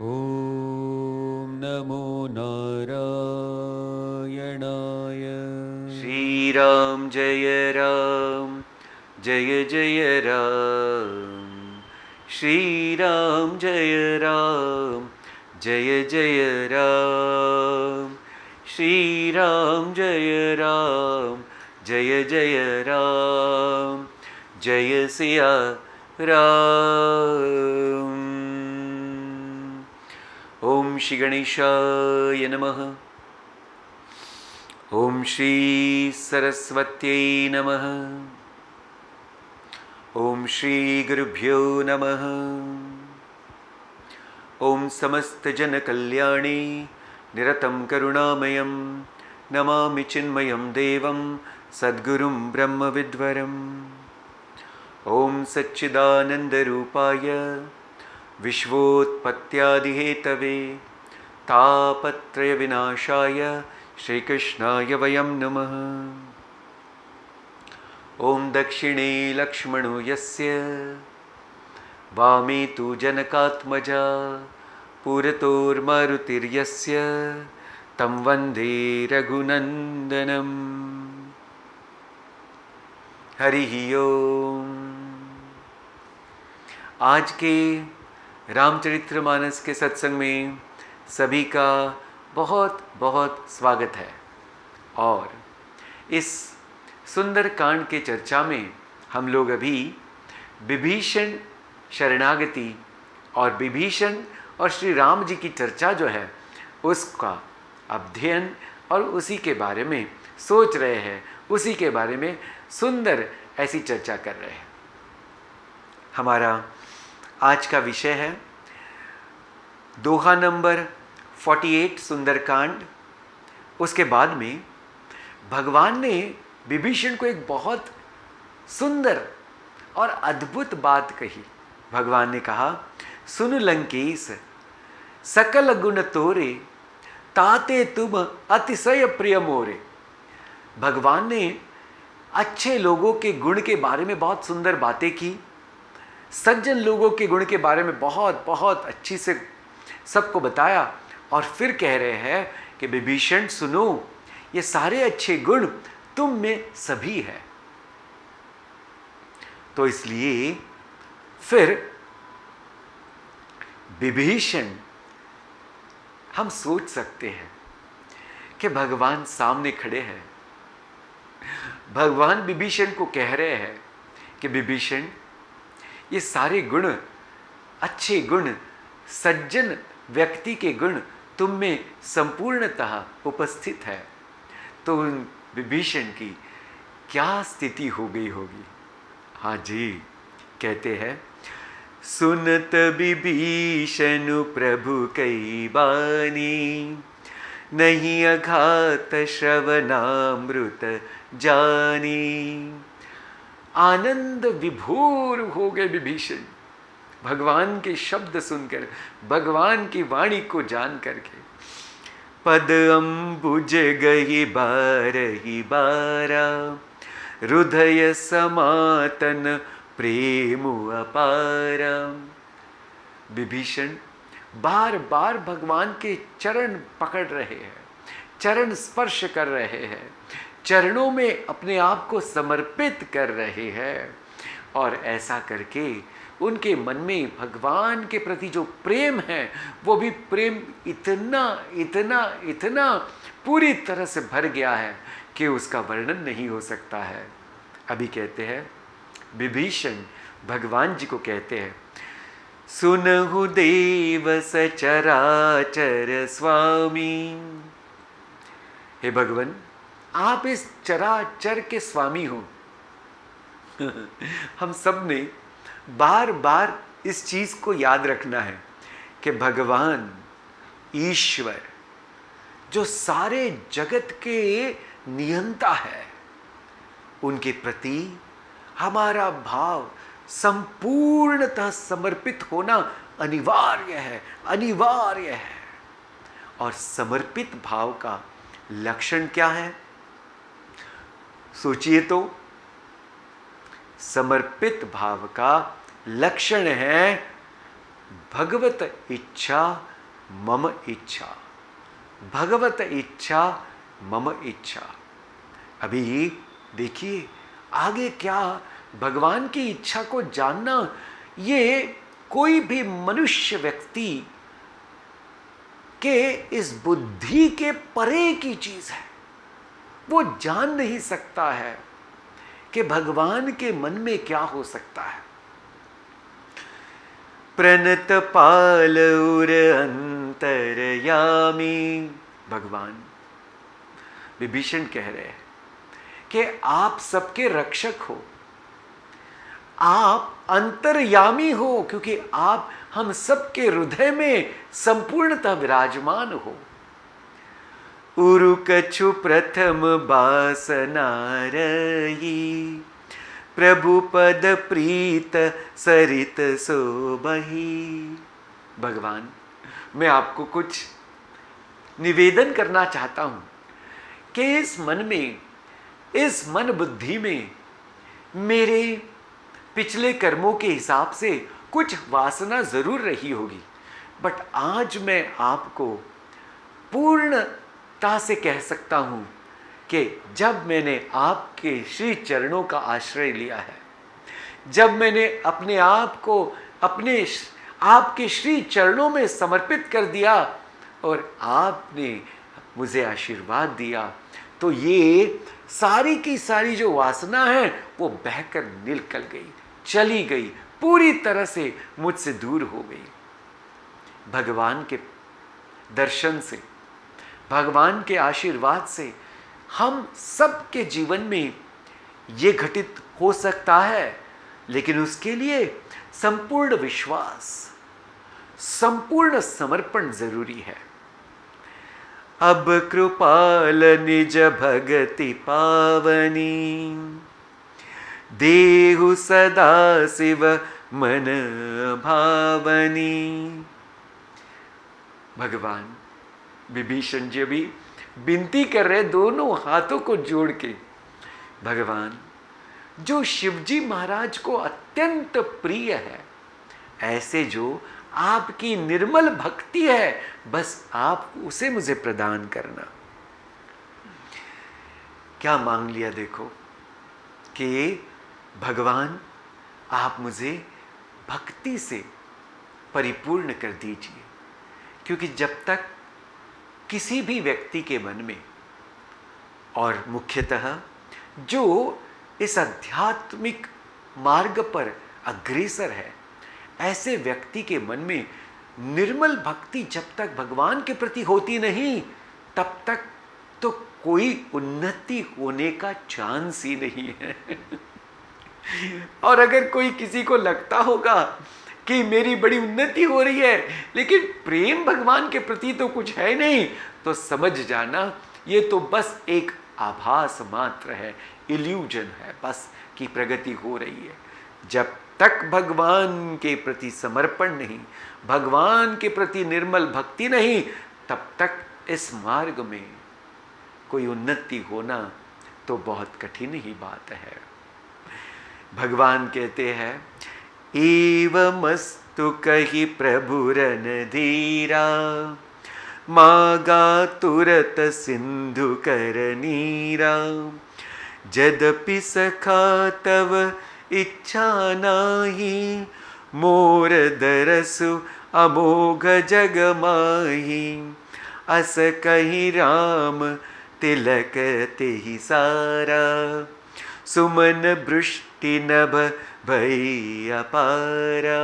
ॐ नमो नारायणाय। श्रीराम जय जय राम। श्रीराम जय जय राम। श्रीराम जय जय राम। जय सिया राम। ओम श्री गणेशाय नमः। ओम श्री सरस्वत्यै नमः। ओम श्री गुरुभ्यो नमः। ओम समस्त जन कल्याणे निरतं करुणामयं नमामि चिन्मयं देवं सद्गुरुं ब्रह्मविद्वरम्। ओम सच्चिदानंद रूपाय विश्वोत्पत्त्यादिहेतवे तापत्रय विनाशाय श्रीकृष्णाय वयं नमः। ओम दक्षिणे लक्ष्मणो यस्य वामे तु जनकात्मजा पुरतोर्मारुतिर्यस्य तं वन्दे रघुनन्दनम्। हरिः ओम। आज के रामचरितमानस के सत्संग में सभी का बहुत बहुत स्वागत है। और इस सुंदर कांड के चर्चा में हम लोग अभी विभीषण शरणागति और विभीषण और श्री राम जी की चर्चा जो है उसका अध्ययन और उसी के बारे में सोच रहे हैं, उसी के बारे में सुंदर ऐसी चर्चा कर रहे हैं। हमारा आज का विषय है दोहा नंबर 48 सुंदरकांड। उसके बाद में भगवान ने विभीषण को एक बहुत सुंदर और अद्भुत बात कही। भगवान ने कहा, सुन लंकेश सकल गुण तोरे ताते तुम अतिशय प्रिय मोरे। भगवान ने अच्छे लोगों के गुण के बारे में बहुत सुंदर बातें की, सज्जन लोगों के गुण के बारे में बहुत बहुत अच्छी से सबको बताया। और फिर कह रहे हैं कि विभीषण सुनो, ये सारे अच्छे गुण तुम में सभी है। तो इसलिए फिर विभीषण, हम सोच सकते हैं कि भगवान सामने खड़े हैं। भगवान विभीषण को कह रहे हैं कि विभीषण, ये सारे गुण, अच्छे गुण, सज्जन व्यक्ति के गुण तुम में संपूर्णतः उपस्थित है। तो उन विभीषण की क्या स्थिति हो गई होगी। हाँ जी, कहते हैं, सुनत विभीषण प्रभु कई बानी नहीं अघात श्रवणामृत जानी। आनंद विभोर हो गए विभीषण भगवान के शब्द सुनकर, भगवान की वाणी को जान करके। पद अम्बुज गई बारही बारा हृदय समातन प्रेम अपारा। विभीषण बार बार भगवान के चरण पकड़ रहे हैं, चरण स्पर्श कर रहे हैं, चरणों में अपने आप को समर्पित कर रहे हैं। और ऐसा करके उनके मन में भगवान के प्रति जो प्रेम है वो भी प्रेम इतना इतना इतना पूरी तरह से भर गया है कि उसका वर्णन नहीं हो सकता है। अभी कहते हैं, विभीषण भगवान जी को कहते हैं, सुनहु देव सचराचर स्वामी। हे भगवान, आप इस चराचर के स्वामी हो। हम सब ने बार बार इस चीज को याद रखना है कि भगवान ईश्वर जो सारे जगत के नियंता है, उनके प्रति हमारा भाव संपूर्णतः समर्पित होना अनिवार्य है, अनिवार्य है। और समर्पित भाव का लक्षण क्या है? सोचिए तो, समर्पित भाव का लक्षण है भगवत इच्छा मम इच्छा, भगवत इच्छा मम इच्छा। अभी देखिए आगे क्या, भगवान की इच्छा को जानना ये कोई भी मनुष्य व्यक्ति के इस बुद्धि के परे की चीज है। वो जान नहीं सकता है कि भगवान के मन में क्या हो सकता है। प्रणत पाल उर अंतरयामी, भगवान विभीषण कह रहे हैं कि आप सबके रक्षक हो, आप अंतर्यामी हो, क्योंकि आप हम सबके हृदय में संपूर्णतः विराजमान हो। उरु कछु प्रथम बासनारई, प्रभु पद प्रीत सरित सोबही। भगवान, मैं आपको कुछ निवेदन करना चाहता हूं कि इस मन में, इस मन बुद्धि में मेरे पिछले कर्मों के हिसाब से कुछ वासना जरूर रही होगी, बट आज मैं आपको पूर्णता से कह सकता हूं कि जब मैंने आपके श्री चरणों का आश्रय लिया है, जब मैंने अपने आप को आपके श्री चरणों में समर्पित कर दिया और आपने मुझे आशीर्वाद दिया, तो ये सारी की सारी जो वासना है वो बहकर निकल गई, चली गई, पूरी तरह से मुझसे दूर हो गई। भगवान के दर्शन से, भगवान के आशीर्वाद से हम सबके जीवन में ये घटित हो सकता है, लेकिन उसके लिए संपूर्ण विश्वास, संपूर्ण समर्पण जरूरी है। अब कृपाल निज भगति पावनी, देहु सदा शिव मन भावनी। भगवान विभीषण जी भी विनती कर रहे दोनों हाथों को जोड़ के, भगवान जो शिवजी महाराज को अत्यंत प्रिय है, ऐसे जो आपकी निर्मल भक्ति है, बस आप उसे मुझे प्रदान करना। क्या मांग लिया देखो कि भगवान आप मुझे भक्ति से परिपूर्ण कर दीजिए, क्योंकि जब तक किसी भी व्यक्ति के मन में, और मुख्यतः जो इस आध्यात्मिक मार्ग पर अग्रसर है, ऐसे व्यक्ति के मन में निर्मल भक्ति जब तक भगवान के प्रति होती नहीं, तब तक तो कोई उन्नति होने का चांस ही नहीं है। और अगर कोई किसी को लगता होगा कि मेरी बड़ी उन्नति हो रही है, लेकिन प्रेम भगवान के प्रति तो कुछ है नहीं, तो समझ जाना ये तो बस एक आभास मात्र है, इल्यूजन है बस, कि प्रगति हो रही है। जब तक भगवान के प्रति समर्पण नहीं, भगवान के प्रति निर्मल भक्ति नहीं, तब तक इस मार्ग में कोई उन्नति होना तो बहुत कठिन ही बात है। भगवान कहते हैं, एवमस्तु कहि प्रभुरन धीरा, मागा तुरत सिंधु कर नीरा, जदपि सखा तव इच्छा नाही, मोर दरसु अमोघ जग माही, अस कहि राम तिलक तेहि सारा, सुमन वृष्टि नभ भई अपारा।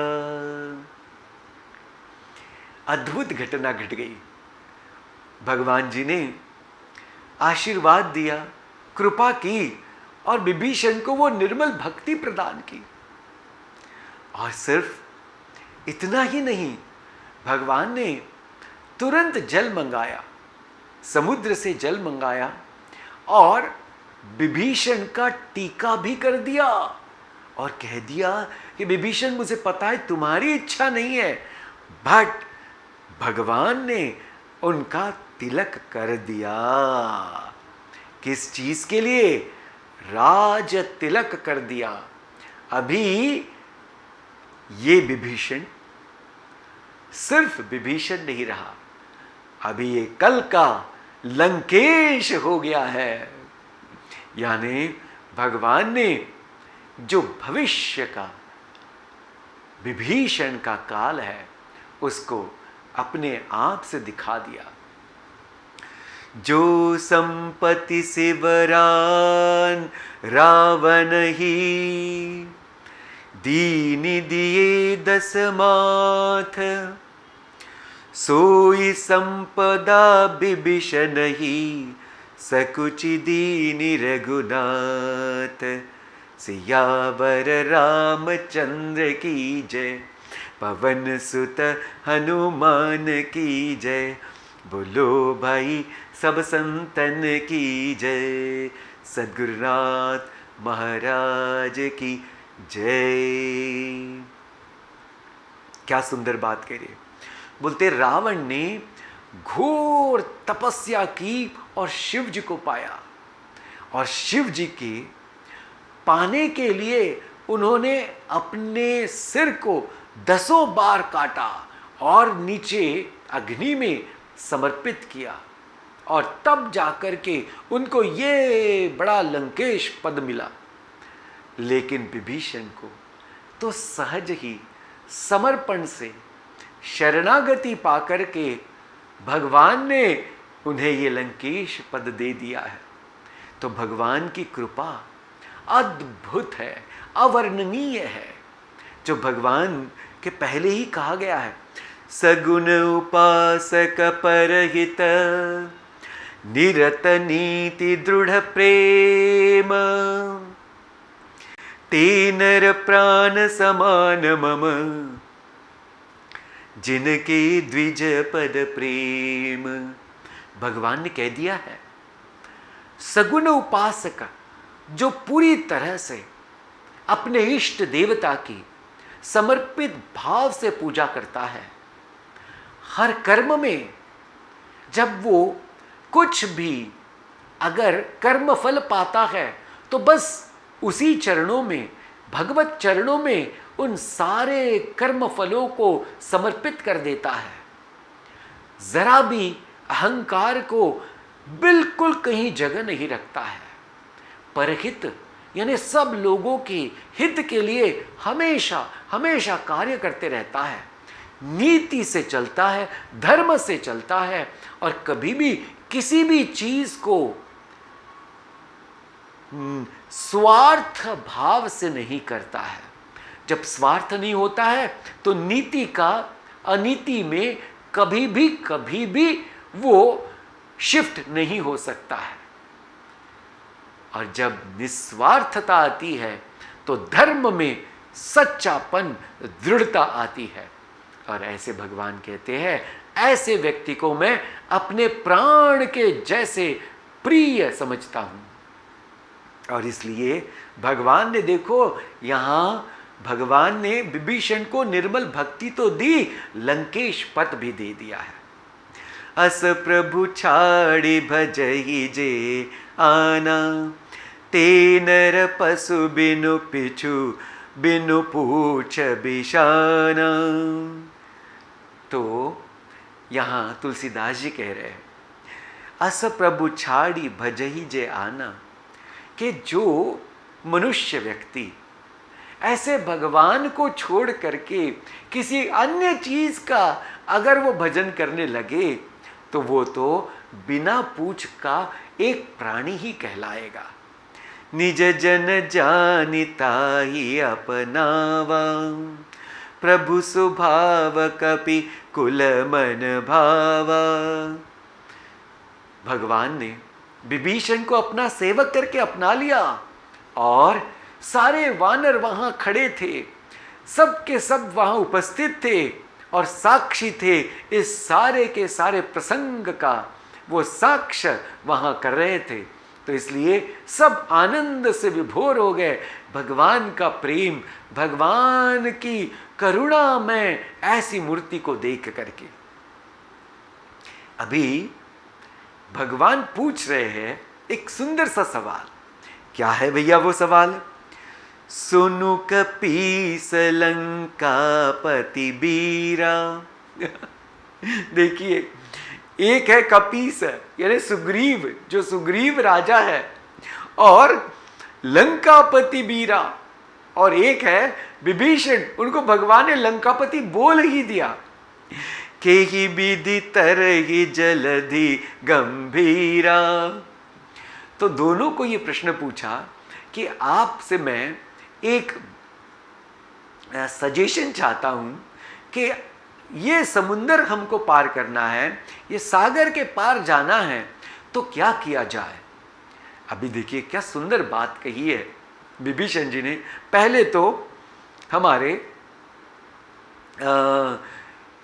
अद्भुत घटना घट गई। भगवान जी ने आशीर्वाद दिया, कृपा की और विभीषण को वो निर्मल भक्ति प्रदान की। और सिर्फ इतना ही नहीं, भगवान ने तुरंत जल मंगाया, समुद्र से जल मंगाया और विभीषण का टीका भी कर दिया और कह दिया कि विभीषण, मुझे पता है तुम्हारी इच्छा नहीं है, बट भगवान ने उनका तिलक कर दिया। किस चीज के लिए? राज तिलक कर दिया। अभी ये विभीषण सिर्फ विभीषण नहीं रहा, अभी ये कल का लंकेश हो गया है। यानी भगवान ने जो भविष्य का विभीषण का काल है उसको अपने आप से दिखा दिया। जो संपत्ति से वरान रावण ही, दीन दिए 10 माथ, सोई संपदा विभीषण ही, सकुचि दीन रघुनाथ। सियावर रामचंद्र की जय, पवन सुत हनुमान की जय, बोलो भाई सब संतन की जय, सद्गुरुनाथ महाराज की जय। क्या सुंदर बात कह रहे। बोलते रावण ने घोर तपस्या की और शिव जी को पाया, और शिव जी के पाने के लिए उन्होंने अपने सिर को 10 बार काटा और नीचे अग्नि में समर्पित किया, और तब जाकर के उनको ये बड़ा लंकेश पद मिला। लेकिन विभीषण को तो सहज ही समर्पण से शरणागति पाकर के भगवान ने उन्हें ये लंकेश पद दे दिया है। तो भगवान की कृपा अद्भुत है, अवर्णनीय है, जो भगवान के पहले ही कहा गया है। सगुण उपासक परहित, निरत नीति दृढ़ प्रेम, ते नर प्राण समान मम, जिनके द्विज पद प्रेम। भगवान ने कह दिया है, सगुण उपासक जो पूरी तरह से अपने इष्ट देवता की समर्पित भाव से पूजा करता है, हर कर्म में जब वो कुछ भी अगर कर्म फल पाता है तो बस उसी चरणों में, भगवत चरणों में उन सारे कर्म फलों को समर्पित कर देता है। जरा भी अहंकार को बिल्कुल कहीं जगह नहीं रखता है। परहित यानी सब लोगों के हित के लिए हमेशा हमेशा कार्य करते रहता है, नीति से चलता है, धर्म से चलता है, और कभी भी किसी भी चीज को स्वार्थ भाव से नहीं करता है। जब स्वार्थ नहीं होता है तो नीति का अनीति में कभी भी वो शिफ्ट नहीं हो सकता है। और जब निस्वार्थता आती है तो धर्म में सच्चापन, दृढ़ता आती है। और ऐसे भगवान कहते हैं, ऐसे व्यक्ति को मैं अपने प्राण के जैसे प्रिय समझता हूं। और इसलिए भगवान ने, देखो यहाँ भगवान ने विभीषण को निर्मल भक्ति तो दी, लंकेश पद भी दे दिया है। अस प्रभु छाड़ी भजहि जे आना, ते नर पशु बिनु पिछु बिनु पूछ बिशाना। तो यहाँ तुलसीदास जी कह रहे हैं, अस प्रभु छाड़ी भजहि जे आना, कि जो मनुष्य व्यक्ति ऐसे भगवान को छोड़ करके किसी अन्य चीज का अगर वो भजन करने लगे तो वो तो बिना पूछ का एक प्राणी ही कहलाएगा। निज जन जानिता ही अपनावा, प्रभु स्वभाव कपि कुल मन भावा। भगवान ने विभीषण को अपना सेवक करके अपना लिया, और सारे वानर वहां खड़े थे, सब के सब वहां उपस्थित थे और साक्षी थे। इस सारे के सारे प्रसंग का वो साक्ष्य वहां कर रहे थे। तो इसलिए सब आनंद से विभोर हो गए। भगवान का प्रेम, भगवान की करुणा में ऐसी मूर्ति को देख करके। अभी भगवान पूछ रहे हैं एक सुंदर सा सवाल। क्या है भैया वो सवाल? सुनु कपीस लंका पति बीरा, देखिए, एक है कपीस यानी सुग्रीव, जो सुग्रीव राजा है, और लंकापति बीरा, और एक है विभीषण, उनको भगवान ने लंकापति बोल ही दिया। के ही विधि तरहि जलधि गंभीरा। तो दोनों को ये प्रश्न पूछा कि आपसे मैं एक सजेशन चाहता हूं कि ये समुंदर हमको पार करना है, ये सागर के पार जाना है, तो क्या किया जाए। अभी देखिए क्या सुंदर बात कही है विभीषण जी ने। पहले तो हमारे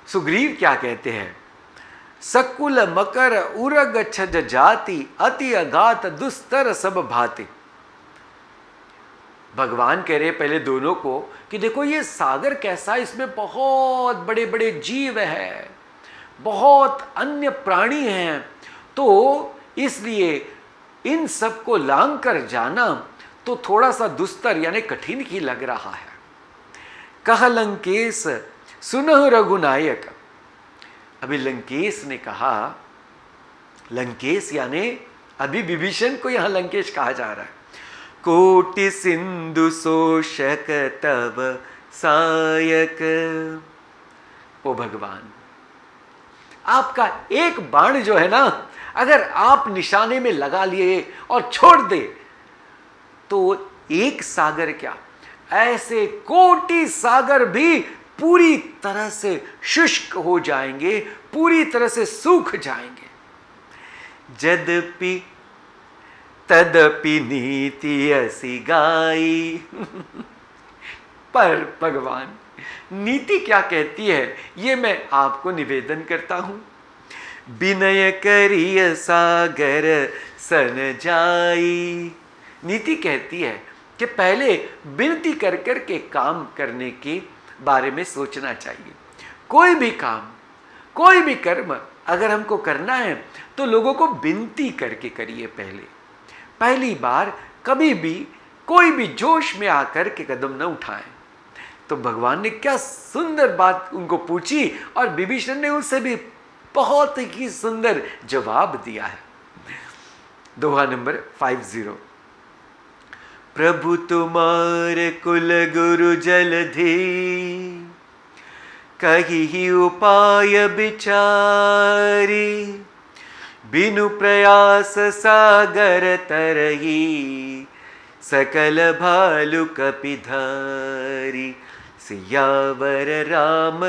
सुग्रीव क्या कहते हैं, सकुल मकर उरग छज जाति अति अघात दुस्तर सब भाति। भगवान कह रहे पहले दोनों को कि देखो ये सागर कैसा, इसमें बहुत बड़े बड़े जीव हैं, बहुत अन्य प्राणी हैं, तो इसलिए इन सबको लांग कर जाना तो थोड़ा सा दुस्तर यानी कठिन ही लग रहा है। कह लंकेश सुनह रघुनायक। अभी लंकेश ने कहा, लंकेश यानी अभी विभीषण को यहां लंकेश कहा जा रहा है। कोटि सिंधु शोषक तब सायक। ओ भगवान, आपका एक बाण जो है ना, अगर आप निशाने में लगा लिए और छोड़ दे तो एक सागर क्या, ऐसे कोटि सागर भी पूरी तरह से शुष्क हो जाएंगे, पूरी तरह से सूख जाएंगे। यद्यपि तदपि नीति असि गाई। पर भगवान नीति क्या कहती है ये मैं आपको निवेदन करता हूं। विनय करिय सागर सन जाई। नीति कहती है कि पहले विनती कर कर के काम करने के बारे में सोचना चाहिए। कोई भी काम, कोई भी कर्म अगर हमको करना है तो लोगों को विनती करके करिए। पहली बार कभी भी कोई भी जोश में आकर के कदम न उठाएं। तो भगवान ने क्या सुंदर बात उनको पूछी और विभीषण ने उससे भी बहुत ही सुंदर जवाब दिया है। दोहा नंबर 50। प्रभु तुम्हारे कुल गुरु जलधि कही उपाय विचारी। बिनु प्रयास सागर तरही सकल भालु कपिधारी। सियावर राम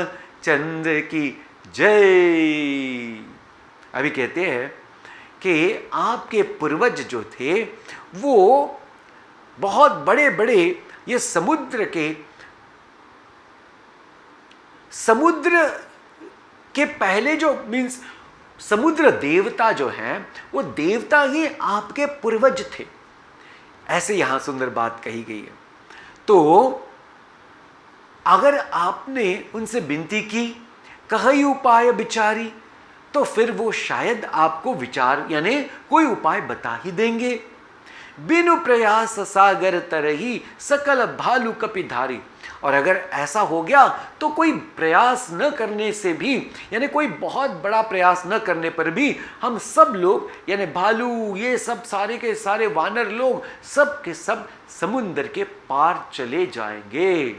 चंद्र की जय। अभी कहते हैं कि आपके पूर्वज जो थे वो बहुत बड़े बड़े ये समुद्र के पहले जो मीन्स समुद्र देवता जो हैं वो देवता ही आपके पूर्वज थे, ऐसे यहां सुंदर बात कही गई है। तो अगर आपने उनसे विनती की, कही उपाय विचारी, तो फिर वो शायद आपको विचार यानी कोई उपाय बता ही देंगे। बिनु प्रयास सागर तरही सकल भालु कपिधारी। और अगर ऐसा हो गया तो कोई प्रयास न करने से भी यानी कोई बहुत बड़ा प्रयास न करने पर भी हम सब लोग यानी भालू ये सब सारे के सारे वानर लोग सब के सब समुद्र के पार चले जाएंगे।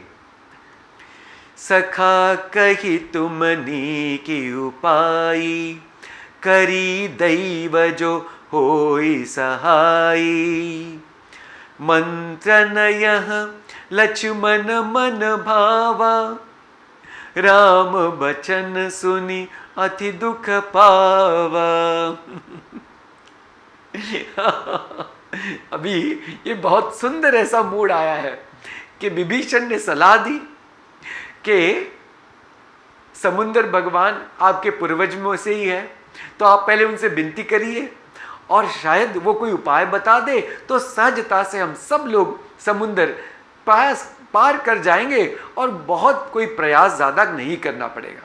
सखा कही तुमनी की उपाई करी दैव जो होई सहाई। मंत्र नयः लक्ष्मण मन भावा राम बचन सुनी अति दुख पावा। अभी ये बहुत सुंदर ऐसा मूड आया है कि विभीषण ने सलाह दी कि समुद्र भगवान आपके पूर्वज में से ही है, तो आप पहले उनसे विनती करिए और शायद वो कोई उपाय बता दे तो सहजता से हम सब लोग समुद्र पार कर जाएंगे और बहुत कोई प्रयास ज्यादा नहीं करना पड़ेगा।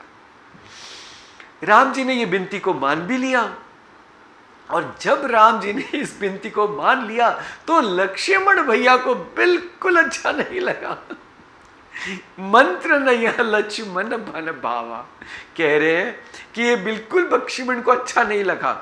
राम जी ने ये विनती को मान भी लिया और जब राम जी ने इस विनती को मान लिया तो लक्ष्मण भैया को बिल्कुल अच्छा नहीं लगा। मंत्र नया लक्ष्मण बन भावा। कह रहे हैं कि ये बिल्कुल लक्ष्मण को अच्छा नहीं लगा।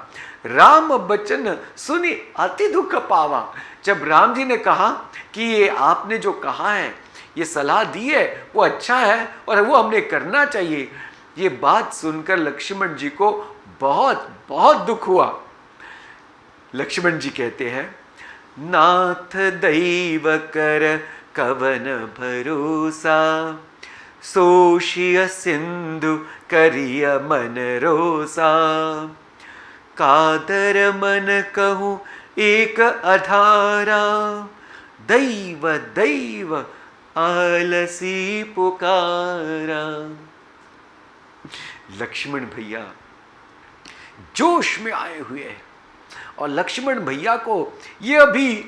राम बचन सुनी अति दुख पावा। जब राम जी ने कहा कि ये आपने जो कहा है, ये सलाह दी है, वो अच्छा है और वो हमने करना चाहिए, ये बात सुनकर लक्ष्मण जी को बहुत बहुत दुख हुआ। लक्ष्मण जी कहते हैं, नाथ दैव कर कवन भरोसा, सोशिय सिंधु करिय मन रोसा, कादर मन कहूँ एक अधारा, दैव दैव आलसी पुकारा। लक्ष्मण भैया जोश में आए हुए हैं और लक्ष्मण भैया को ये अभी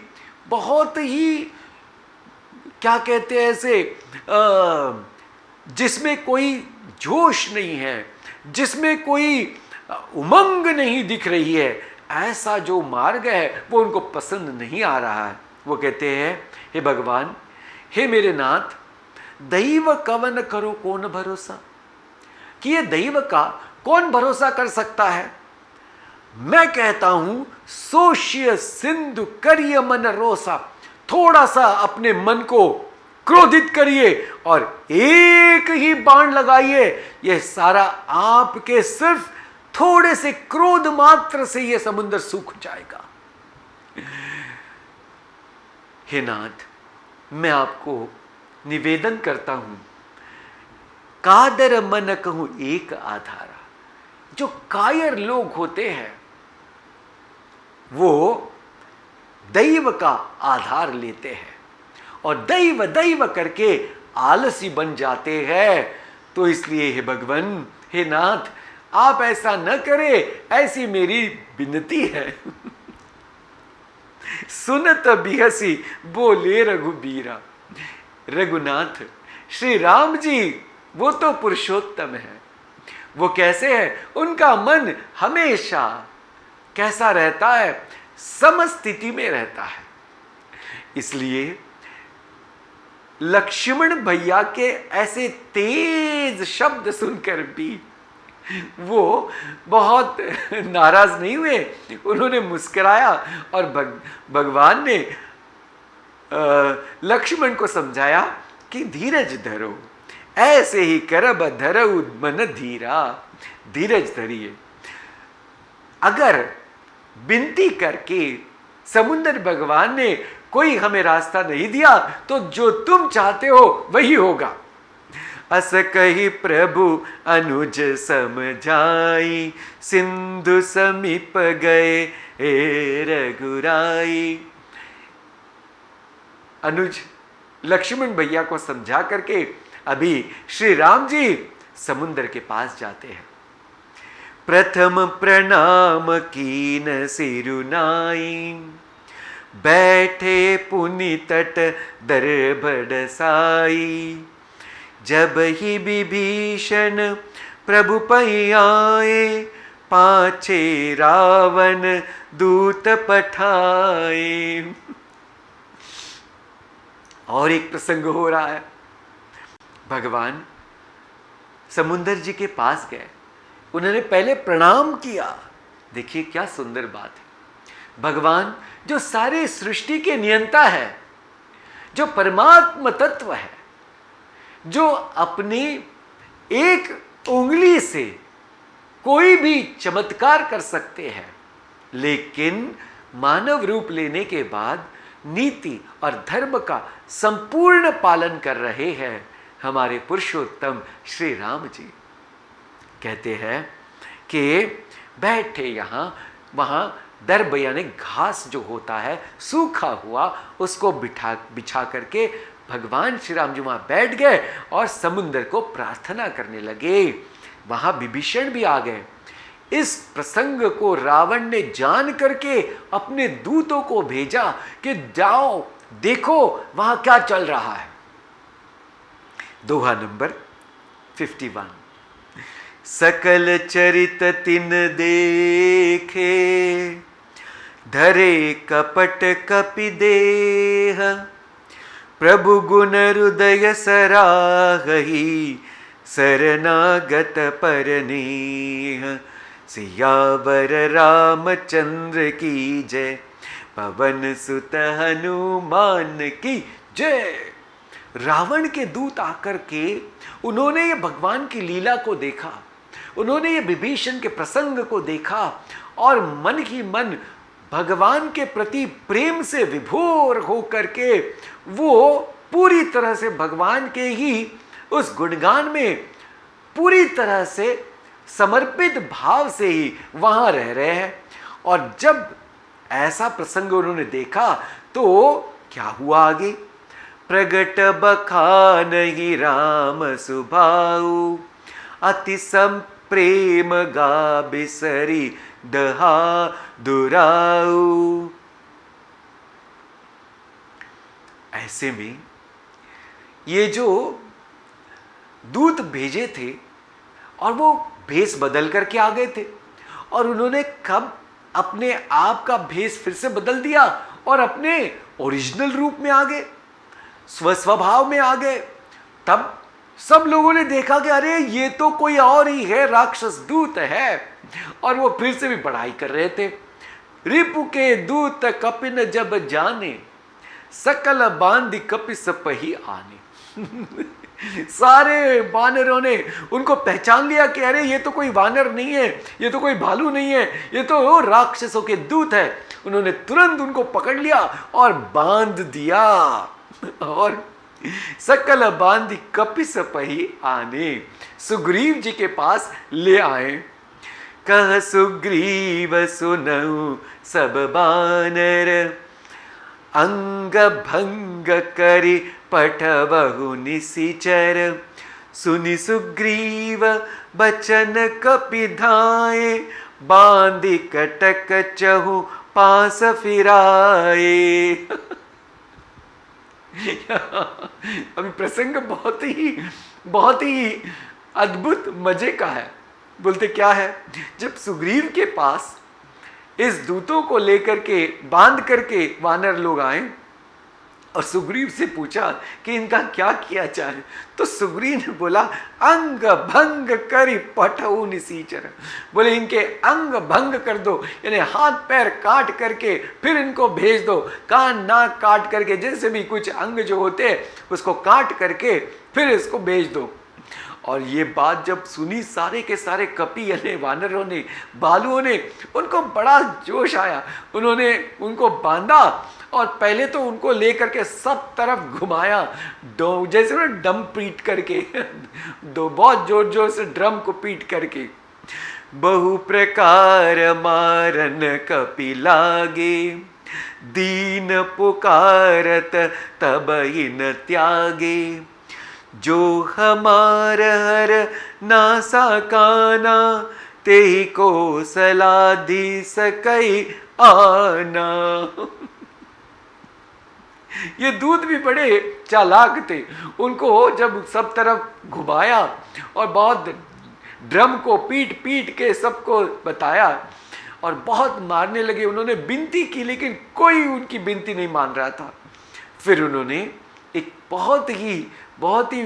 बहुत ही क्या कहते हैं ऐसे जिसमें कोई जोश नहीं है, जिसमें कोई उमंग नहीं दिख रही है, ऐसा जो मार्ग है वो उनको पसंद नहीं आ रहा है। वो कहते हैं, हे भगवान, हे मेरे नाथ, दैव कवन करो कौन भरोसा, कि ये दैव का कौन भरोसा कर सकता है। मैं कहता हूं सोशिय सिंधु करिय मन रोसा, थोड़ा सा अपने मन को क्रोधित करिए और एक ही बाण लगाइए, यह सारा आपके सिर्फ थोड़े से क्रोध मात्र से यह समुद्र सूख जाएगा। हे नाथ, मैं आपको निवेदन करता हूं, कादर मन कहूं एक आधारा। जो कायर लोग होते हैं वो दैव का आधार लेते हैं और दैव दैव करके आलसी बन जाते हैं। तो इसलिए हे भगवान, हे नाथ, आप ऐसा न करें, ऐसी मेरी विनती है। सुनत बिहसी बोले रघुबीरा। रघुनाथ श्री राम जी वो तो पुरुषोत्तम है। वो कैसे है? उनका मन हमेशा कैसा रहता है? समस्थिति में रहता है। इसलिए लक्ष्मण भैया के ऐसे तेज शब्द सुनकर भी वो बहुत नाराज नहीं हुए। उन्होंने मुस्कुराया और भगवान ने लक्ष्मण को समझाया कि धीरज धरो, ऐसे ही करब धरऊ मन धीरा। धीरज धरिए। अगर विनती करके समुद्र भगवान ने कोई हमें रास्ता नहीं दिया तो जो तुम चाहते हो वही होगा। अस कही प्रभु अनुज समझाई, सिंधु समीप गए हे रघुराई। अनुज लक्ष्मण भैया को समझा करके अभी श्री राम जी समुद्र के पास जाते हैं। प्रथम प्रणाम कीन सिरुनाई, बैठे पुनि तट दर बड़साई। जब ही विभीषण प्रभु पै आए, पाछे रावण दूत पठाए। और एक प्रसंग हो रहा है। भगवान समुद्र जी के पास गए, उन्होंने पहले प्रणाम किया। देखिए क्या सुंदर बात है। भगवान जो सारे सृष्टि के नियंता है, जो परमात्मा तत्व है, जो अपनी एक उंगली से कोई भी चमत्कार कर सकते हैं, लेकिन मानव रूप लेने के बाद नीति और धर्म का संपूर्ण पालन कर रहे हैं हमारे पुरुषोत्तम श्री राम जी। कहते हैं कि बैठे यहाँ वहाँ दर्भ यानी घास जो होता है सूखा हुआ, उसको बिछा करके भगवान श्री राम जी वहाँ बैठ गए और समुद्र को प्रार्थना करने लगे। वहाँ विभीषण भी आ गए। इस प्रसंग को रावण ने जान करके अपने दूतों को भेजा कि जाओ देखो वहाँ क्या चल रहा है। दोहा नंबर 51। सकल चरित तिन देखे, धरे कपट कपि देह। प्रभु गुण हृदय सराहही, शरणागत परनेह। सियावर रामचंद्र की जय, पवन सुत हनुमान की जय। रावण के दूत आकर के उन्होंने ये भगवान की लीला को देखा, उन्होंने ये विभीषण के प्रसंग को देखा और मन ही मन भगवान के प्रति प्रेम से विभोर होकर के वो पूरी तरह से भगवान के ही उस गुणगान में पूरी तरह से समर्पित भाव से ही वहां रह रहे हैं। और जब ऐसा प्रसंग उन्होंने देखा तो क्या हुआ आगे? प्रगट बखान ही राम सुभाऊ, अति संप्रेम गा बिसरी दहा दुराऊ। ऐसे में ये जो दूत भेजे थे और वो भेष बदल करके आ गए थे, और उन्होंने कब अपने आप का भेष फिर से बदल दिया और अपने ओरिजिनल रूप में आ गए, स्वभाव में आ गए। तब सब लोगों ने देखा कि अरे ये तो कोई और ही है, राक्षस दूत है। और वो फिर से भी बड़ाई कर रहे थे। रिपु के दूत कपिन जब जाने, सकल बांधि कपि सपही आने। सारे वानरों ने उनको पहचान लिया कि अरे ये तो कोई वानर नहीं है, ये तो कोई भालू नहीं है, ये तो राक्षसों के दूत है। उन्होंने तुरंत उनको पकड़ लिया और बांध दिया, और सकल बांधि कपि सपही आने, सुग्रीव जी के पास ले आए। कह सुग्रीव सुनऊ सब बानर, अंग भंग करि पठबहु निशिचर। सुनि सुग्रीव बचन कपि धाये, बांधि कटक चहु पास फिराए। अभी प्रसंग बहुत ही अद्भुत मजे का है। बोलते क्या है, जब सुग्रीव के पास इस दूतों को लेकर के बांध करके वानर लोग आए और सुग्रीव से पूछा कि इनका क्या किया जाए, तो सुग्रीव ने बोला अंग भंग करी पठऊ निसीचर। बोले इनके अंग भंग कर दो, यानी हाथ पैर काट करके फिर इनको भेज दो, कान नाक काट करके, जैसे भी कुछ अंग जो होते हैं उसको काट करके फिर इसको भेज दो। और ये बात जब सुनी सारे के सारे कपि यानी वानरों ने, भालुओं ने, उनको बड़ा जोश आया। उन्होंने उनको बांधा और पहले तो उनको लेकर के सब तरफ घुमाया, जैसे ना ड्रम पीट करके बहुत जोर जोर से ड्रम को पीट करके। बहु प्रकार मारन कपि लागे, दीन पुकारत तब इन त्यागे। जो हमार हर नासा काना, तेहि को सलाधि सकई आना। ये दूत भी बड़े चालाक थे। उनको जब सब तरफ घुमाया और बहुत ड्रम को पीट पीट के सबको बताया और बहुत मारने लगे। उन्होंने विनती की लेकिन कोई उनकी विनती नहीं मान रहा था। फिर उन्होंने एक बहुत ही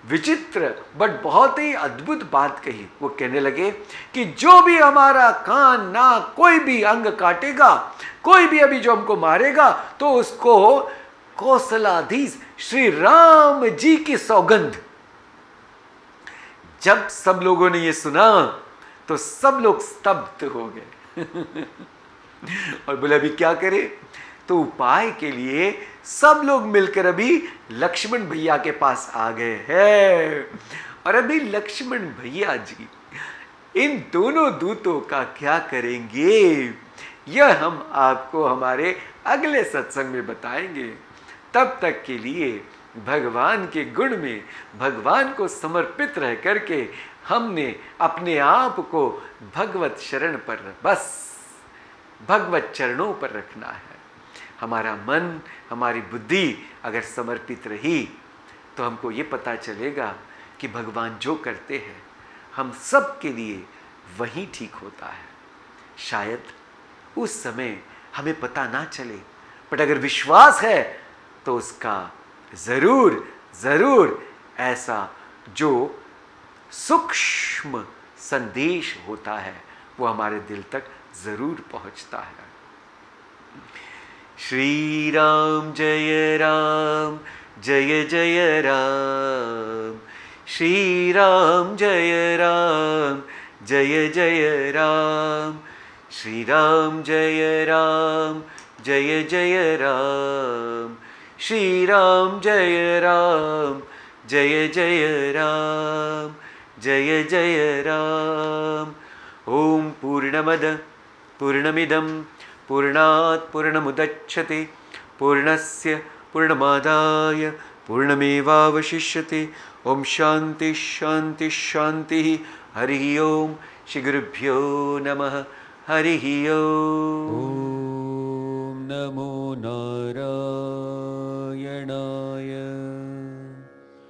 विचित्र बट बहुत ही अद्भुत बात कही। वो कहने लगे कि जो भी हमारा कान नाक कोई भी अंग काटेगा, कोई भी अभी जो हमको मारेगा, तो उसको कौशलाधीश श्री राम जी की सौगंध। जब सब लोगों ने ये सुना तो सब लोग स्तब्ध हो गए और बोले अभी क्या करें? तो उपाय के लिए सब लोग मिलकर अभी लक्ष्मण भैया के पास आ गए हैं। और अभी लक्ष्मण भैया जी इन दोनों दूतों का क्या करेंगे, यह हम आपको हमारे अगले सत्संग में बताएंगे। तब तक के लिए भगवान के गुण में भगवान को समर्पित रह करके हमने अपने आप को भगवत शरण पर, बस भगवत चरणों पर रखना है। हमारा मन, हमारी बुद्धि अगर समर्पित रही तो हमको ये पता चलेगा कि भगवान जो करते हैं हम सब के लिए वही ठीक होता है। शायद उस समय हमें पता ना चले, बट अगर विश्वास है तो उसका ज़रूर ज़रूर ऐसा जो सूक्ष्म संदेश होता है वो हमारे दिल तक ज़रूर पहुंचता है। श्री राम जय राम जय जय राम, श्री राम जय राम जय जय राम, श्री राम जय राम जय जय राम, श्री राम जय राम जय जय राम जय जय राम। ओम पूर्णमद पूर्णमिदं पूर्णात् पूर्णमुदच्छते पूर्णस्य पूर्णमादाय पूर्णमेवावशिष्यते। ओम शांति शांति शांति। हरि ओम। श्री गुरुभ्यो नमः। हरि ओम। ॐ नमो नारायणाय।